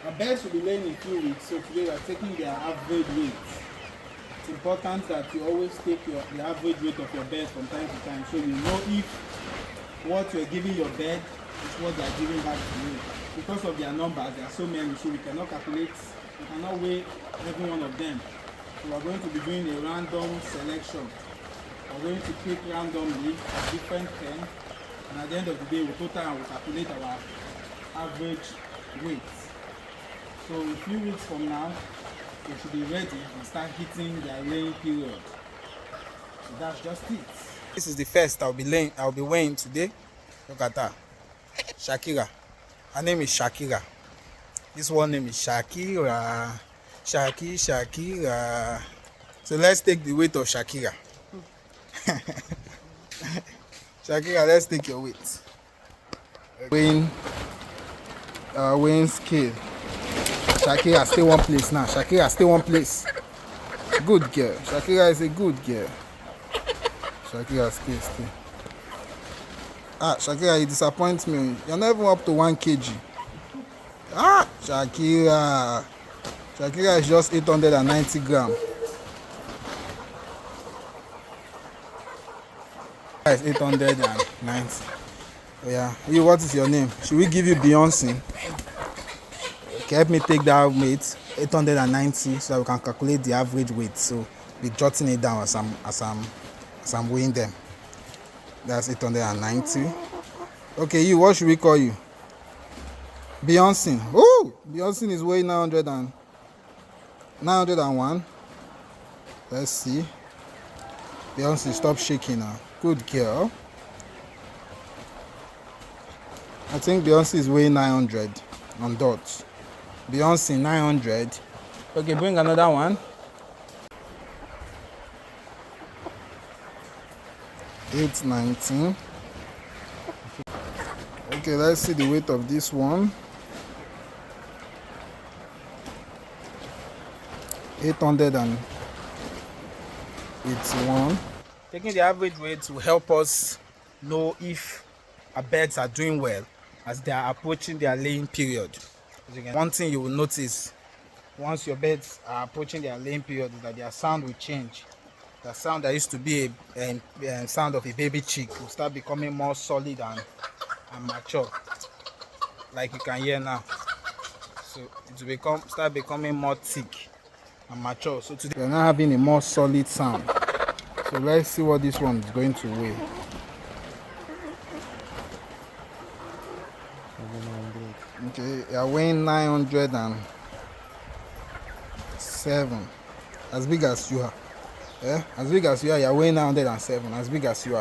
Our birds will be laying in 2 weeks, so today we are taking their average weight. It's important that you always take the average weight of your bird from time to time, so you know if what you're giving your bird is what they are giving back to you. Because of their numbers, there are so many, so we cannot calculate, we cannot weigh every one of them. So we are going to be doing a random selection. We're going to pick randomly a different pen, and at the end of the day, we'll total and we'll calculate our average weight. So a few weeks from now, they should be ready and start hitting their laying period. So that's just it. This is the first I'll be weighing today. Look at that. Shakira. Her name is Shakira. This one name is Shakira. Shakira. So let's take the weight of Shakira. Shakira, let's take your weight. Weighing scale. Shakira, stay one place now. Shakira, stay one place. Good girl. Shakira is a good girl. Shakira, stay. Shakira, you disappoint me. You're not even up to 1 kg. Shakira. Shakira is just 890 grams. It's 890. Yeah. You, what is your name? Should we give you Beyonce? Okay, help me take that weight, 890, so that we can calculate the average weight. So be jotting it down as I'm weighing them. That's 890. Okay, you, what should we call you? Beyonce. Oh, Beyonce is weighing 901. Let's see. Beyonce, stop shaking now. Good girl. I think Beyonce is weighing 900 on dots. Beyonce 900. Okay, bring another one. 819. Okay, let's see the weight of this one. 881. Taking the average weight will help us know if our birds are doing well as they are approaching their laying period. One thing you will notice once your birds are approaching their laying period is that their sound will change. The sound that used to be a sound of a baby chick will start becoming more solid and mature, like you can hear now. So it will start becoming more thick and mature. So today we're now having a more solid sound. So let's see what this one is going to weigh. 700. Okay, you're weighing 907. As big as you are. Yeah? As big as you are, you're weighing 907. As big as you are.